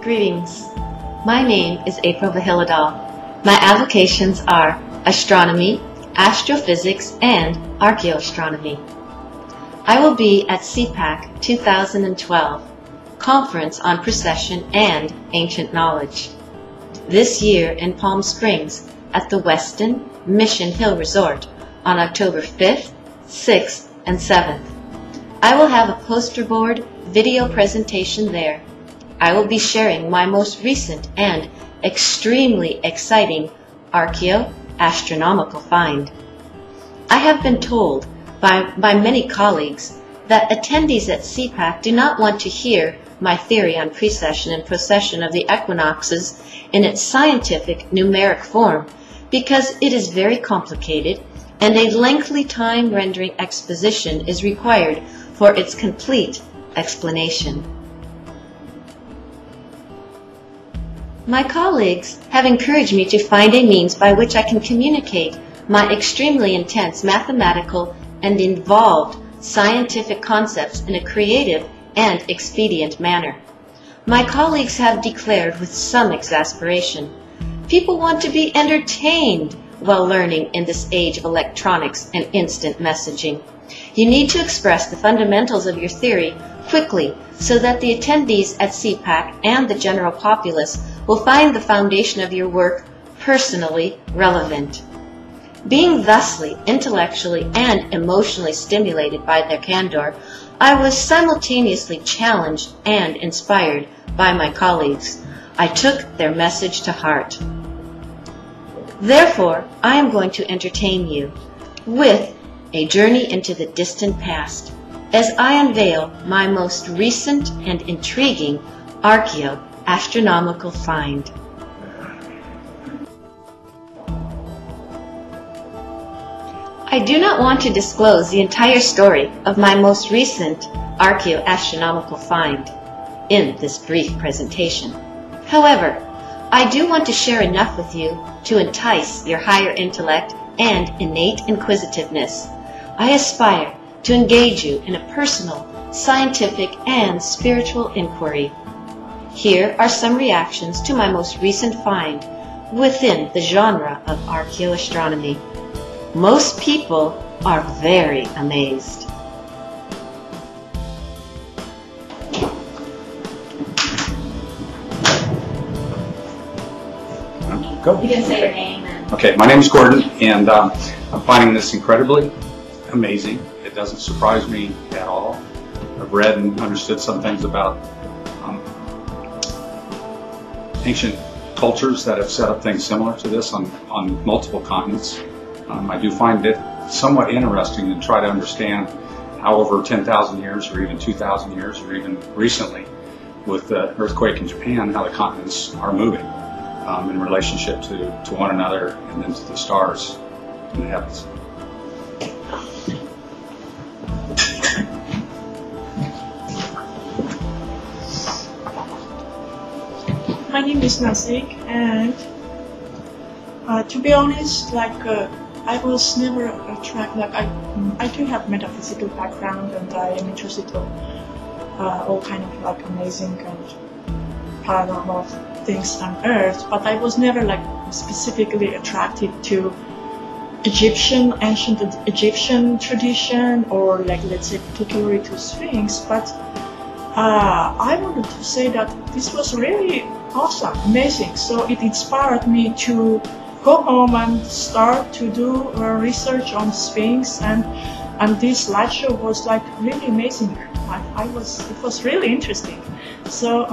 Greetings. My name is AprilVihilidal. My avocations are astronomy, astrophysics, and archaeoastronomy. I will be at CPAK 2012, Conference on Precession and Ancient Knowledge, this year in Palm Springs at the Westin Mission Hill Resort on October 5th, 6th, and 7th. I will have a poster board video presentation there. I will be sharing my most recent and extremely exciting Archeo-astronomical find. I have been told by many colleagues that attendees at CPAK do not want to hear my theory on precession and procession of the equinoxes in its scientific numeric form because it is very complicated and a lengthy time-rendering exposition is required for its complete explanation. My colleagues have encouraged me to find a means by which I can communicate my extremely intense mathematical and involved scientific concepts in a creative and expedient manner. My colleagues have declared with some exasperation, people want to be entertained while learning in this age of electronics and instant messaging. You need to express the fundamentals of your theory quickly so that the attendees at CPAK and the general populace will find the foundation of your work personally relevant. Being thusly intellectually and emotionally stimulated by their candor, I was simultaneously challenged and inspired by my colleagues. I took their message to heart. Therefore, I am going to entertain you with a journey into the distant past as I unveil my most recent and intriguing archaeo-astronomical find. I do not want to disclose the entire story of my most recent archaeo-astronomical find in this brief presentation. However, I do want to share enough with you to entice your higher intellect and innate inquisitiveness. I aspire to engage you in a personal, scientific, and spiritual inquiry. Here are some reactions to my most recent find within the genre of archaeoastronomy. Most people are very amazed. Go. You can say your name. Okay, my name is Gordon, and I'm finding this incredibly amazing. It doesn't surprise me at all. I've read and understood some things about ancient cultures that have set up things similar to this on multiple continents. I do find it somewhat interesting to try to understand how over 10,000 years or even 2,000 years or even recently with the earthquake in Japan, how the continents are moving in relationship to one another and then to the stars in the heavens. My name is Nasik, and to be honest, I was never attracted. I do have metaphysical background, and I am interested in all kind of amazing and paranormal things on Earth. But I was never specifically attracted to ancient Egyptian tradition, or let's say particularly to Sphinx. But I wanted to say that this was really awesome, amazing. So it inspired me to go home and start to do research on Sphinx, and this light show was really amazing. It was really interesting. So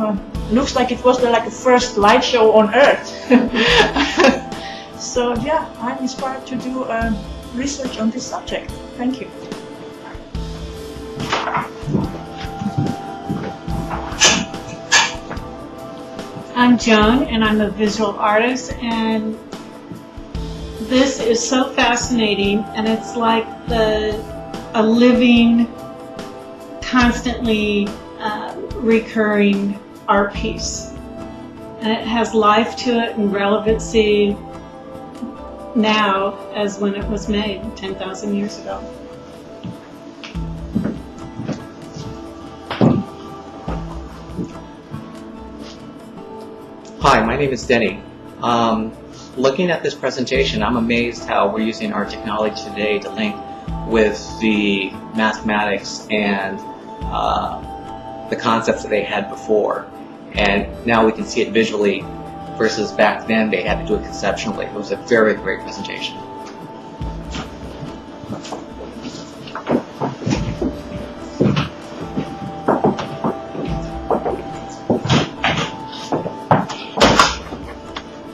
looks like it was the first light show on Earth. So yeah, I'm inspired to do research on this subject. Thank you. I'm Joan, and I'm a visual artist, and this is so fascinating, and it's like a living, constantly recurring art piece. And it has life to it and relevancy now as when it was made 10,000 years ago. Hi, my name is Denny. Looking at this presentation, I'm amazed how we're using our technology today to link with the mathematics and the concepts that they had before. And now we can see it visually versus back then they had to do it conceptually. It was a very great presentation.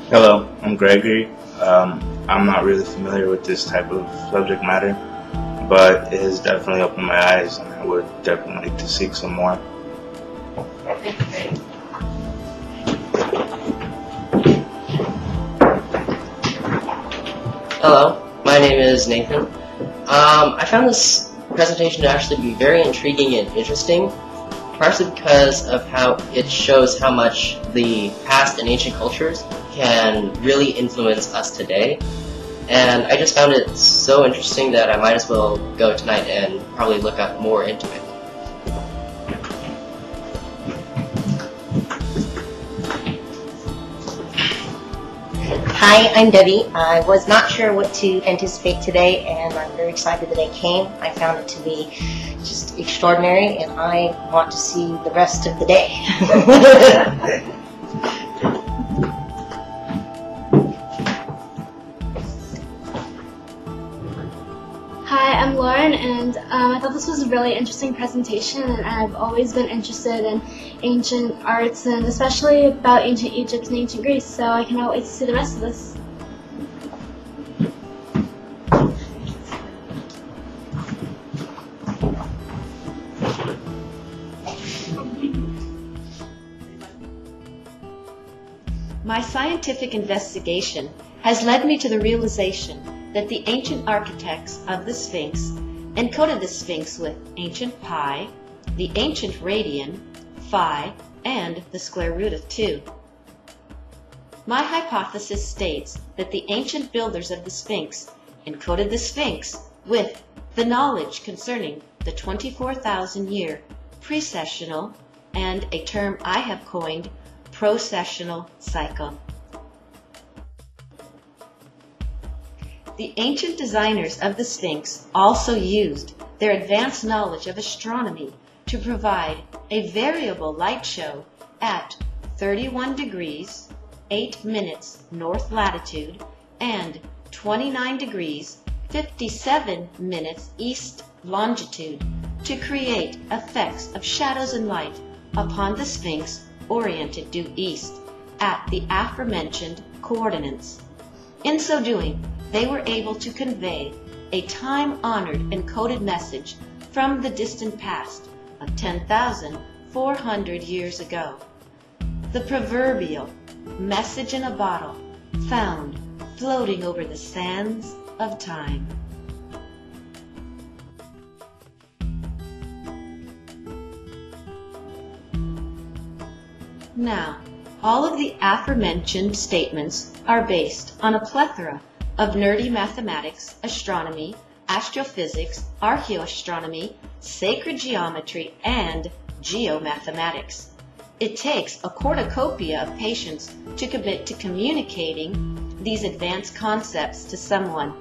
Hello, I'm Gregory. I'm not really familiar with this type of subject matter, but it has definitely opened my eyes, and I would definitely like to seek some more. Hello, my name is Nathan. I found this presentation to actually be very intriguing and interesting, partially because of how it shows how much the past and ancient cultures can really influence us today. And I just found it so interesting that I might as well go tonight and probably look up more into it. Hi, I'm Debbie. I was not sure what to anticipate today, and I'm very excited that I came. I found it to be just extraordinary, and I want to see the rest of the day. Hi, I'm Lauren, and I thought this was a really interesting presentation, and I've always been interested in ancient arts, and especially about ancient Egypt and ancient Greece, so I cannot wait to see the rest of this. My scientific investigation has led me to the realization that the ancient architects of the Sphinx encoded the Sphinx with ancient pi, the ancient radian, phi, and the square root of 2. My hypothesis states that the ancient builders of the Sphinx encoded the Sphinx with the knowledge concerning the 24,000-year precessional and a term I have coined processional cycle. The ancient designers of the Sphinx also used their advanced knowledge of astronomy to provide a variable light show at 31 degrees, 8 minutes north latitude and 29 degrees, 57 minutes east longitude to create effects of shadows and light upon the Sphinx oriented due east at the aforementioned coordinates. In so doing, they were able to convey a time-honored encoded message from the distant past of 10,400 years ago. The proverbial message in a bottle found floating over the sands of time. Now, all of the aforementioned statements are based on a plethora of nerdy mathematics, astronomy, astrophysics, archaeoastronomy, sacred geometry, and geomathematics. It takes a cornucopia of patience to commit to communicating these advanced concepts to someone.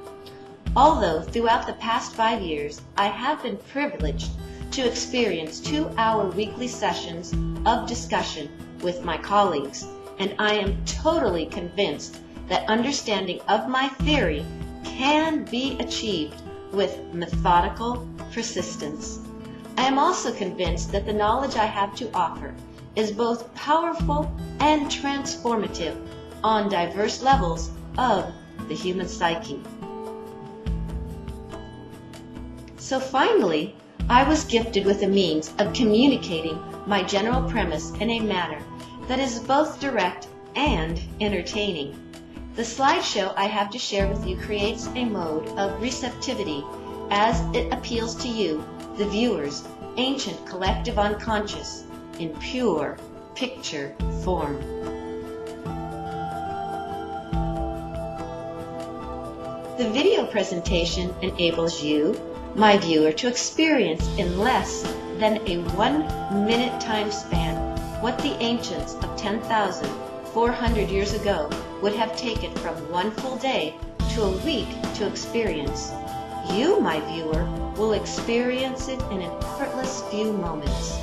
Although throughout the past 5 years, I have been privileged to experience 2-hour weekly sessions of discussion with my colleagues, and I am totally convinced that understanding of my theory can be achieved with methodical persistence. I am also convinced that the knowledge I have to offer is both powerful and transformative on diverse levels of the human psyche. So finally, I was gifted with a means of communicating my general premise in a manner that is both direct and entertaining. The slideshow I have to share with you creates a mode of receptivity as it appeals to you, the viewers, ancient collective unconscious, in pure picture form. The video presentation enables you, my viewer, to experience in less than a 1-minute time span what the ancients of 10,000, 400 years ago would have taken from one full day to a week to experience, you, my viewer, will experience it in an effortless few moments,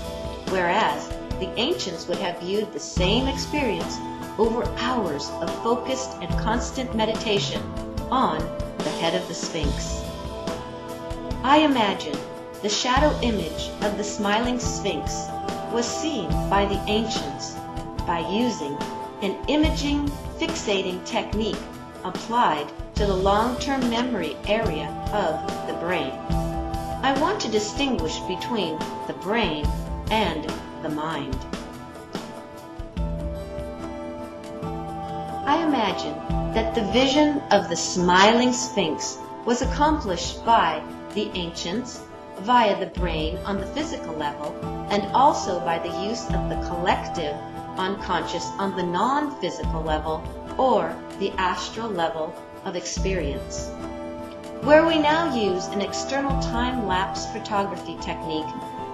whereas the ancients would have viewed the same experience over hours of focused and constant meditation on the head of the Sphinx. I imagine the shadow image of the smiling Sphinx was seen by the ancients by using an imaging fixating technique applied to the long-term memory area of the brain. I want to distinguish between the brain and the mind. I imagine that the vision of the smiling Sphinx was accomplished by the ancients via the brain on the physical level and also by the use of the collective unconscious on the non-physical level or the astral level of experience. Where we now use an external time-lapse photography technique,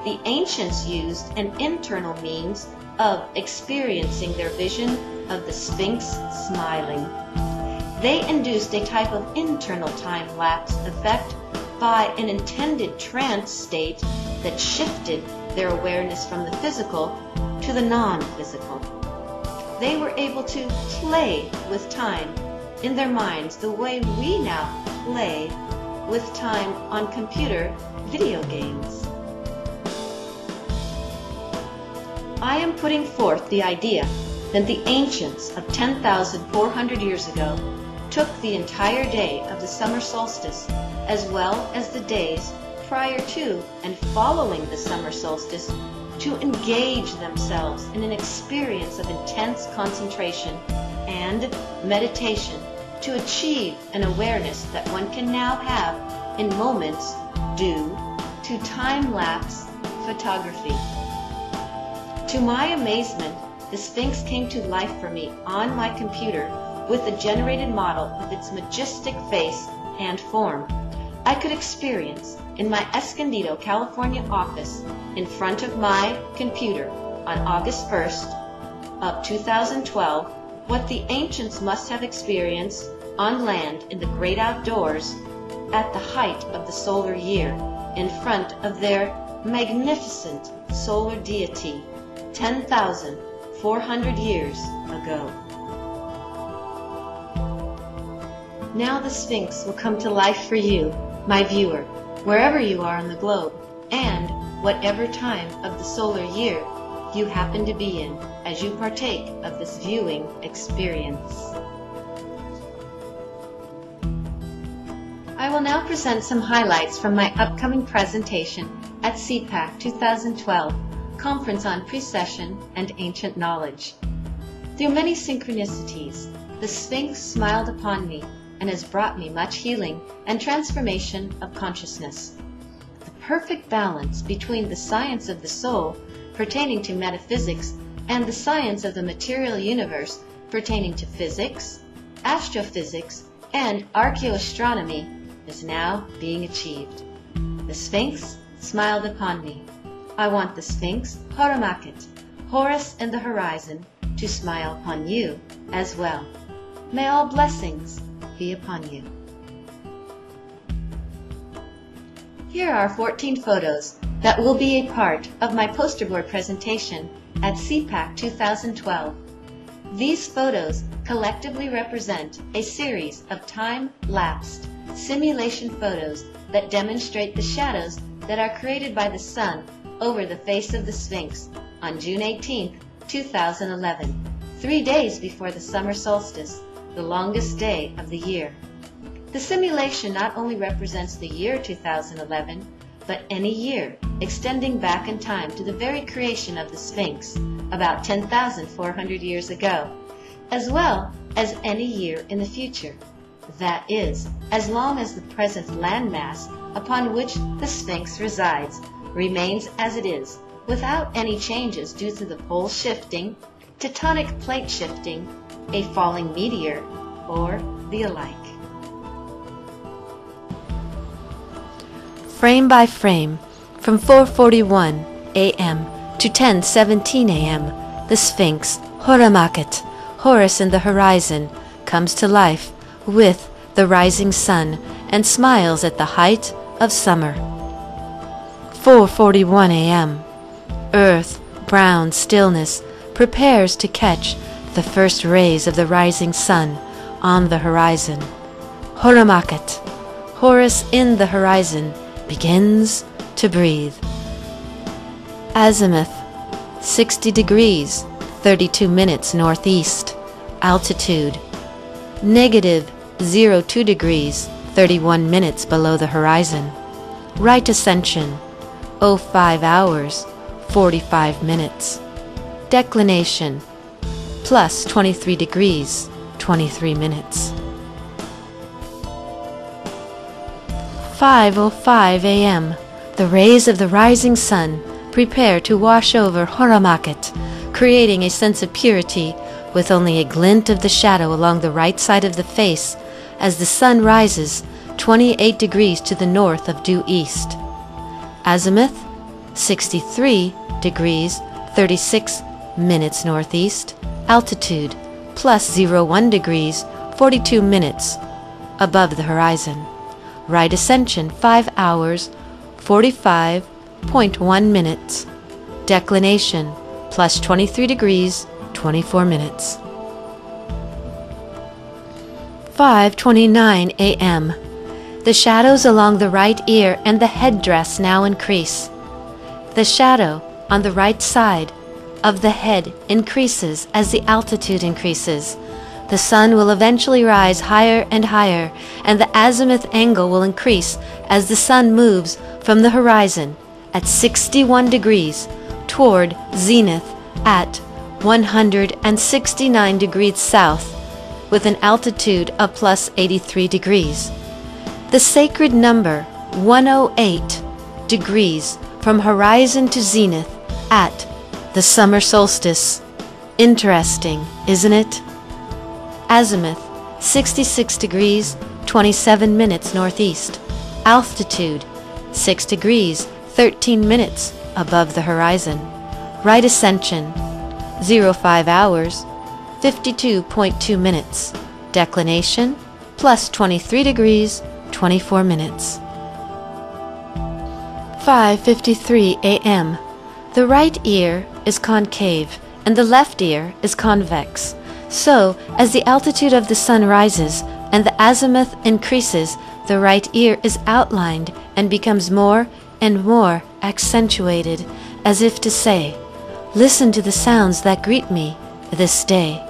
the ancients used an internal means of experiencing their vision of the Sphinx smiling. They induced a type of internal time-lapse effect by an intended trance state that shifted their awareness from the physical to the non-physical. They were able to play with time in their minds the way we now play with time on computer video games. I am putting forth the idea that the ancients of 10,400 years ago took the entire day of the summer solstice as well as the days prior to and following the summer solstice to engage themselves in an experience of intense concentration and meditation to achieve an awareness that one can now have in moments due to time-lapse photography. To my amazement, the Sphinx came to life for me on my computer with a generated model of its majestic face and form. I could experience in my Escondido, California office in front of my computer on August 1st of 2012 what the ancients must have experienced on land in the great outdoors at the height of the solar year in front of their magnificent solar deity 10,400 years ago. Now the Sphinx will come to life for you, my viewer, wherever you are on the globe, and whatever time of the solar year you happen to be in as you partake of this viewing experience. I will now present some highlights from my upcoming presentation at CPAK 2012, Conference on Precession and Ancient Knowledge. Through many synchronicities, the Sphinx smiled upon me and has brought me much healing and transformation of consciousness. The perfect balance between the science of the soul pertaining to metaphysics and the science of the material universe pertaining to physics, astrophysics, and archaeoastronomy is now being achieved. The Sphinx smiled upon me. I want the Sphinx, Hor-em-aket, Horus in the horizon, to smile upon you as well. May all blessings be upon you. Here are 14 photos that will be a part of my poster board presentation at CPAK 2012. These photos collectively represent a series of time-lapsed simulation photos that demonstrate the shadows that are created by the sun over the face of the Sphinx on June 18, 2011, 3 days before the summer solstice, the longest day of the year. The simulation not only represents the year 2011, but any year, extending back in time to the very creation of the Sphinx, about 10,400 years ago, as well as any year in the future. That is, as long as the present landmass upon which the Sphinx resides remains as it is, without any changes due to the pole shifting, tectonic plate shifting, a falling meteor, or the alike. Frame by frame, from 4:41 a.m. to 10:17 a.m., the Sphinx, Hor-em-aket, Horus in the horizon comes to life with the rising sun and smiles at the height of summer. 4:41 a.m. Earth, brown stillness, prepares to catch the first rays of the rising sun on the horizon. Hor-em-aket, Horus in the horizon, begins to breathe. Azimuth, 60 degrees, 32 minutes northeast. Altitude, -0.2 degrees, 31 minutes below the horizon. Right ascension, 05 hours, 45 minutes. Declination, plus 23 degrees, 23 minutes. 5:05 a.m. The rays of the rising sun prepare to wash over Hor-em-aket, creating a sense of purity with only a glint of the shadow along the right side of the face as the sun rises 28 degrees to the north of due east. Azimuth, 63 degrees, 36 minutes northeast. Altitude, plus 0.1 degrees, 42 minutes above the horizon. Right ascension, 5 hours, 45.1 minutes. Declination, plus 23 degrees, 24 minutes. 5:29 a.m. The shadows along the right ear and the headdress now increase. The shadow on the right side of the head increases as the altitude increases. The sun will eventually rise higher and higher, and the azimuth angle will increase as the sun moves from the horizon at 61 degrees toward zenith at 169 degrees south, with an altitude of plus 83 degrees. The sacred number 108 degrees from horizon to zenith at the summer solstice. Interesting, isn't it? Azimuth, 66 degrees, 27 minutes northeast. Altitude, 6 degrees, 13 minutes above the horizon. Right ascension, 05 hours, 52.2 minutes. Declination, plus 23 degrees, 24 minutes. 5:53 a.m. The right ear is concave and the left ear is convex. So, as the altitude of the sun rises and the azimuth increases, the right ear is outlined and becomes more and more accentuated, as if to say, "Listen to the sounds that greet me this day."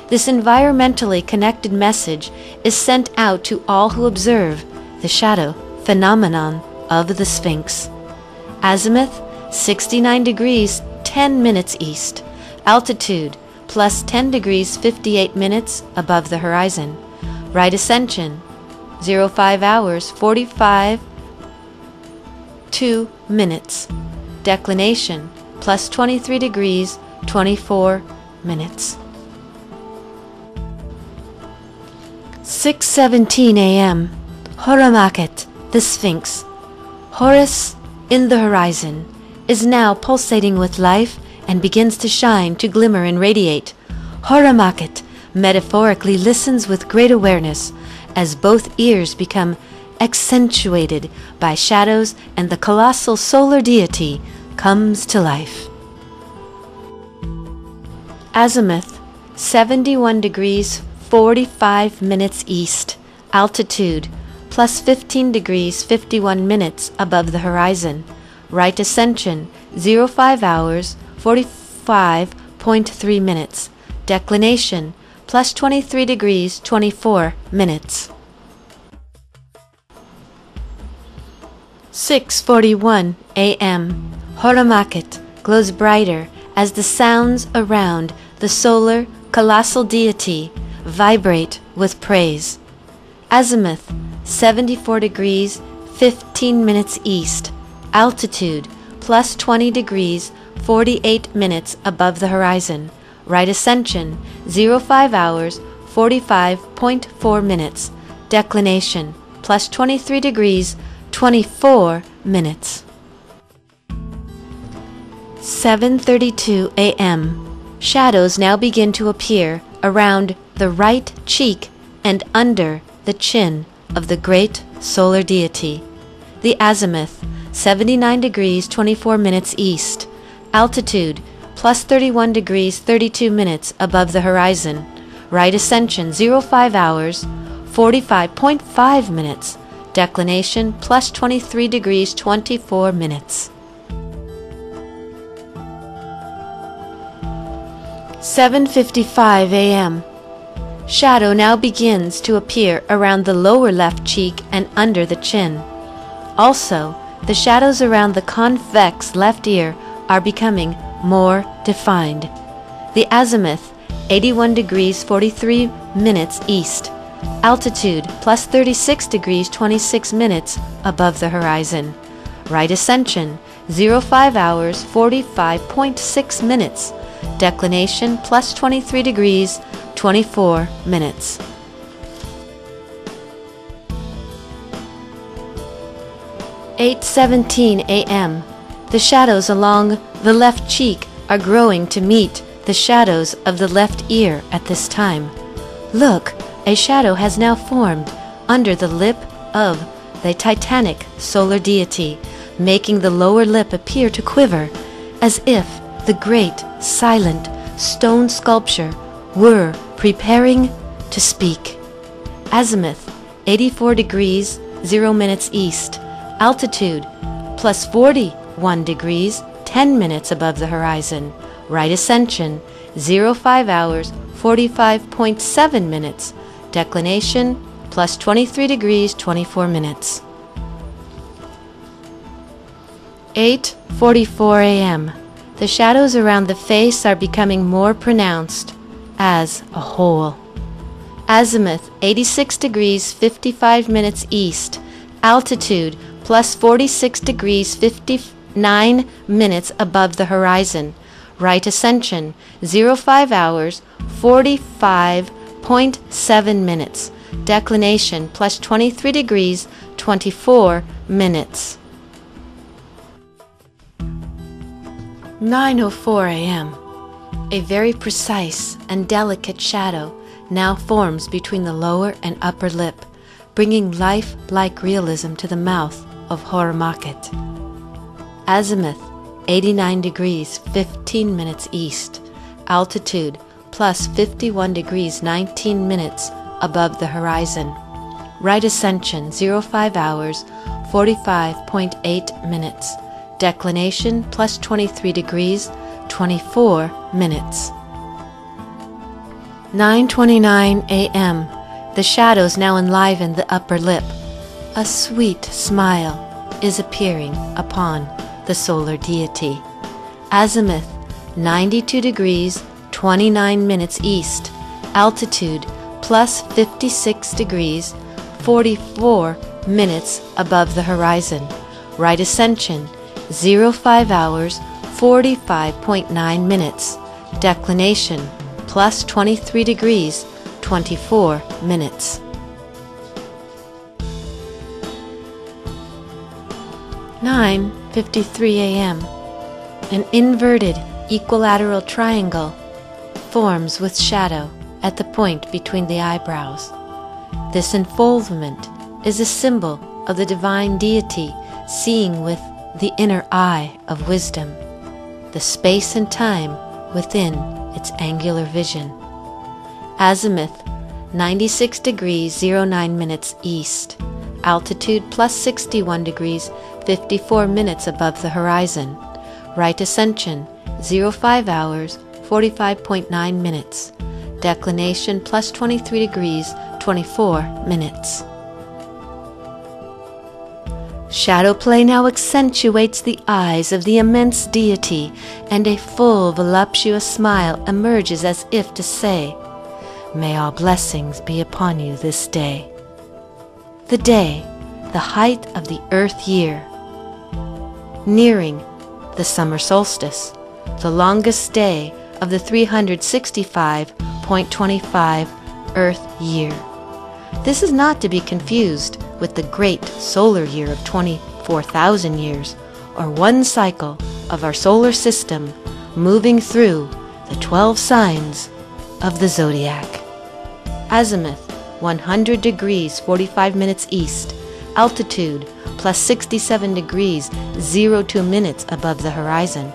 This environmentally connected message is sent out to all who observe the shadow phenomenon of the Sphinx. Azimuth, 69 degrees, 10 minutes east. Altitude, plus 10 degrees, 58 minutes above the horizon. Right ascension, 05 hours, 45.2 minutes. Declination, plus 23 degrees, 24 minutes. 6:17 a.m. Hor-em-aket, the Sphinx. Horus in the horizon is now pulsating with life and begins to shine, to glimmer and radiate. Hor-em-aket metaphorically listens with great awareness as both ears become accentuated by shadows and the colossal solar deity comes to life. Azimuth, 71 degrees, 45 minutes east. Altitude, plus 15 degrees, 51 minutes above the horizon. Right ascension, 05 hours, 45.3 minutes. Declination, plus 23 degrees, 24 minutes. 6:41 a.m. Hor-em-aket glows brighter as the sounds around the solar colossal deity vibrate with praise. Azimuth, 74 degrees, 15 minutes east. Altitude, plus 20 degrees, 48 minutes above the horizon. Right ascension, 05 hours, 45.4 minutes. Declination, plus 23 degrees, 24 minutes. 7:32 a.m. Shadows now begin to appear around the right cheek and under the chin of the great solar deity. The azimuth, 79 degrees 24 minutes east. Altitude, plus 31 degrees 32 minutes above the horizon. Right ascension, 05 hours, 45.5 minutes. Declination, plus 23 degrees 24 minutes. 7:55 a.m. Shadow now begins to appear around the lower left cheek and under the chin. Also, the shadows around the convex left ear are becoming more defined. The azimuth, 81 degrees 43 minutes east. Altitude, plus 36 degrees 26 minutes above the horizon. Right ascension, 05 hours 45.6 minutes. Declination, plus 23 degrees 24 minutes. 8:17 a.m. The shadows along the left cheek are growing to meet the shadows of the left ear at this time. Look, a shadow has now formed under the lip of the titanic solar deity, making the lower lip appear to quiver, as if the great, silent stone sculpture were preparing to speak. Azimuth, 84 degrees 0 minutes east. Altitude, plus 41 degrees 10 minutes above the horizon. Right ascension, 05 hours 45.7 minutes. Declination, plus 23 degrees 24 minutes. 8:44 a.m. The shadows around the face are becoming more pronounced as a whole. Azimuth, 86 degrees 55 minutes east. Altitude, plus 46 degrees 59 minutes above the horizon. Right ascension, 05 hours 45.7 minutes. Declination, plus 23 degrees 24 minutes. 9:04 a.m. A very precise and delicate shadow now forms between the lower and upper lip, bringing life-like realism to the mouth of Hor-em-aket. Azimuth, 89 degrees 15 minutes east. Altitude, plus 51 degrees 19 minutes above the horizon. Right ascension, 05 hours 45.8 minutes. Declination, plus 23 degrees 24 minutes. 9:29 a.m. The shadows now enliven the upper lip. A sweet smile is appearing upon the solar deity. Azimuth, 92 degrees 29 minutes east. Altitude, plus 56 degrees 44 minutes above the horizon. Right ascension, 05 hours 45.9 minutes. Declination, plus 23 degrees 24 minutes. 9:53 a.m. An inverted equilateral triangle forms with shadow at the point between the eyebrows. This unfoldment is a symbol of the divine deity seeing with the inner eye of wisdom, the space and time within its angular vision. Azimuth, 96 degrees 09 minutes east. Altitude, plus 61 degrees 54 minutes above the horizon. Right ascension, 05 hours 45.9 minutes. Declination, plus 23 degrees 24 minutes. Shadow play now accentuates the eyes of the immense deity, and a full, voluptuous smile emerges as if to say, "May all blessings be upon you this day." The day, the height of the earth year, nearing the summer solstice, the longest day of the 365.25 earth year. This is not to be confused with the great solar year of 24,000 years, or one cycle of our solar system moving through the 12 signs of the zodiac. Azimuth 100 degrees 45 minutes east, altitude plus 67 degrees 02 minutes above the horizon,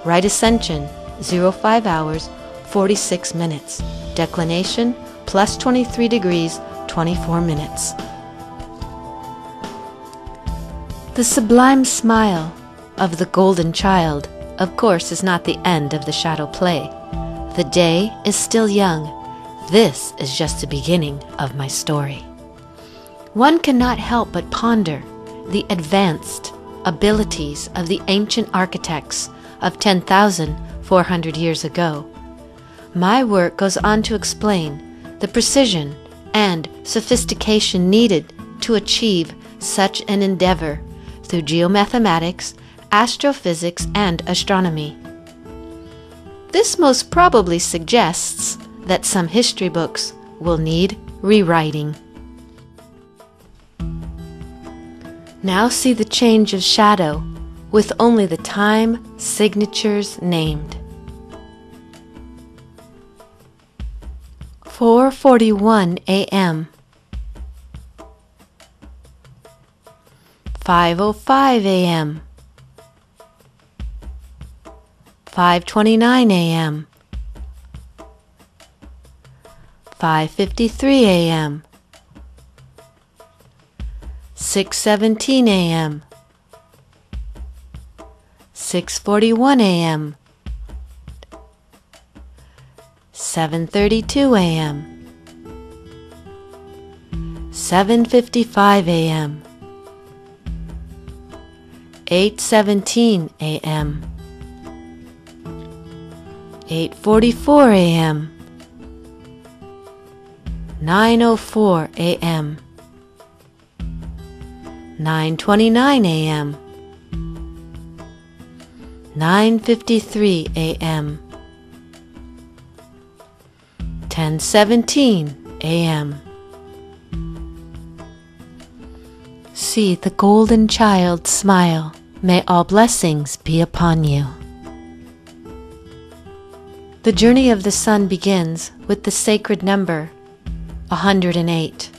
right ascension 05 hours 46 minutes, declination plus 23 degrees 24 minutes. The sublime smile of the golden child, of course, is not the end of the shadow play. The day is still young. This is just the beginning of my story. One cannot help but ponder the advanced abilities of the ancient architects of 10,400 years ago. My work goes on to explain the precision and sophistication needed to achieve such an endeavor through geomathematics, astrophysics, and astronomy. This most probably suggests that some history books will need rewriting. Now see the change of shadow with only the time signatures named. 4:41 a.m. 5:05 a.m. 5:29 a.m. 5:53 a.m. 6:17 a.m. 6:41 a.m. 7:32 a.m. 7:55 a.m. 8:17 a.m. 8:44 a.m. 9:04 a.m. 9:29 a.m. 9:53 a.m. 10:17 a.m. See the golden child smile. May all blessings be upon you. The journey of the sun begins with the sacred number 108.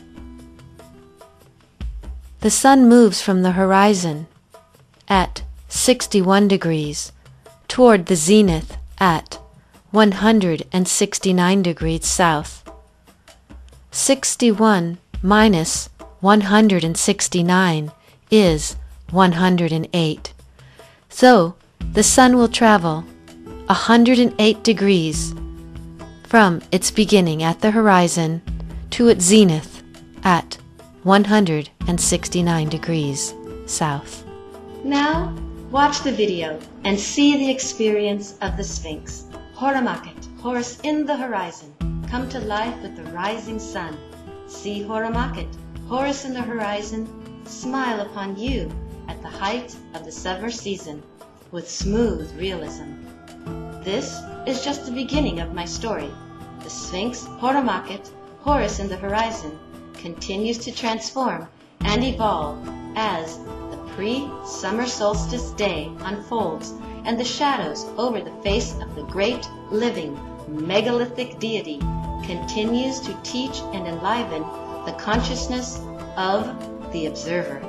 The sun moves from the horizon at 61 degrees toward the zenith at 169 degrees south. 61 minus 169 is 108. So the sun will travel 108 degrees from its beginning at the horizon to its zenith at 169 degrees south. Now, watch the video and see the experience of the Sphinx. Hor-em-aket, Horus in the horizon, come to life with the rising sun. See Hor-em-aket, Horus in the horizon, smile upon you at the height of the summer season with smooth realism. This is just the beginning of my story. The Sphinx, Hor-em-aket, Horus in the horizon, continues to transform and evolve as the pre-summer solstice day unfolds and the shadows over the face of the great, living, megalithic deity continues to teach and enliven the consciousness of the observer.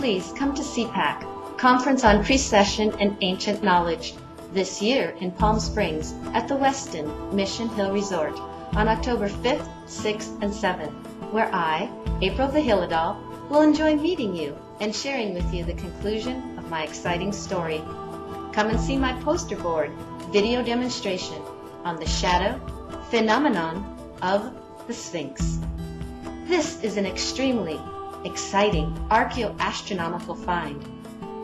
please come to CPAK, Conference on Precession and Ancient Knowledge, this year in Palm Springs at the Westin Mission Hill Resort on October 5th, 6th, and 7th, where I, AprilVihilidal, will enjoy meeting you and sharing with you the conclusion of my exciting story. Come and see my poster board video demonstration on the shadow phenomenon of the Sphinx. This is an extremely exciting archaeo-astronomical find.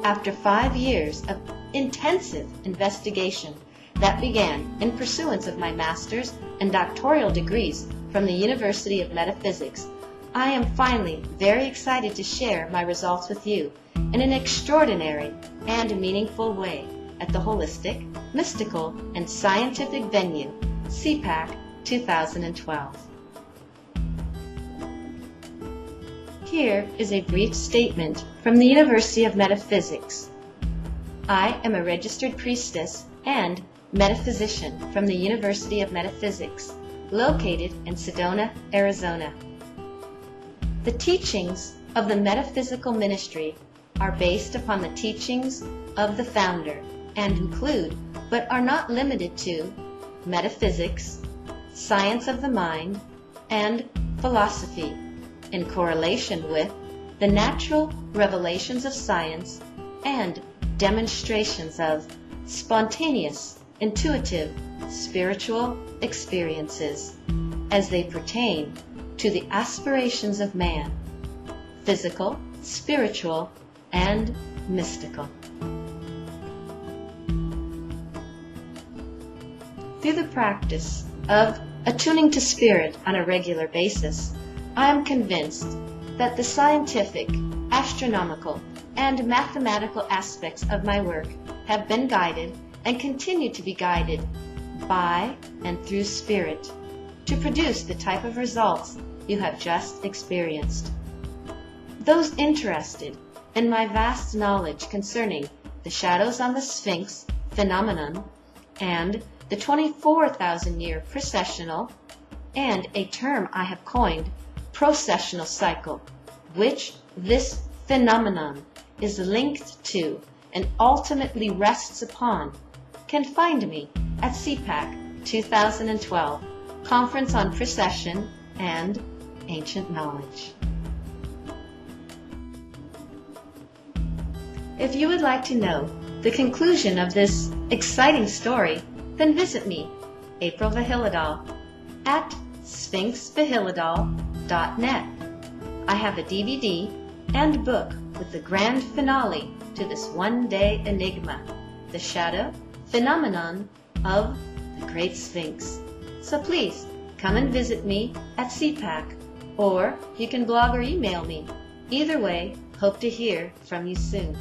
After 5 years of intensive investigation that began in pursuance of my master's and doctoral degrees from the University of Metaphysics, I am finally very excited to share my results with you in an extraordinary and meaningful way at the holistic, mystical, and scientific venue, CPAK 2012. Here is a brief statement from the University of Metaphysics. I am a registered priestess and metaphysician from the University of Metaphysics, located in Sedona, Arizona. The teachings of the metaphysical ministry are based upon the teachings of the founder and include, but are not limited to, metaphysics, science of the mind, and philosophy, in correlation with the natural revelations of science and demonstrations of spontaneous, intuitive, spiritual experiences as they pertain to the aspirations of man, physical, spiritual, and mystical. Through the practice of attuning to spirit on a regular basis, I am convinced that the scientific, astronomical, and mathematical aspects of my work have been guided and continue to be guided by and through spirit to produce the type of results you have just experienced. Those interested in my vast knowledge concerning the shadows on the Sphinx phenomenon and the 24,000-year precessional, and a term I have coined, processional cycle, which this phenomenon is linked to and ultimately rests upon, can find me at CPAK 2012, Conference on Precession and Ancient Knowledge. If you would like to know the conclusion of this exciting story, then visit me, AprilVihilidal, at SphinxVihilidal.net. I have a DVD and book with the grand finale to this one-day enigma, the shadow phenomenon of the Great Sphinx. So please, come and visit me at CPAK, or you can blog or email me. Either way, hope to hear from you soon.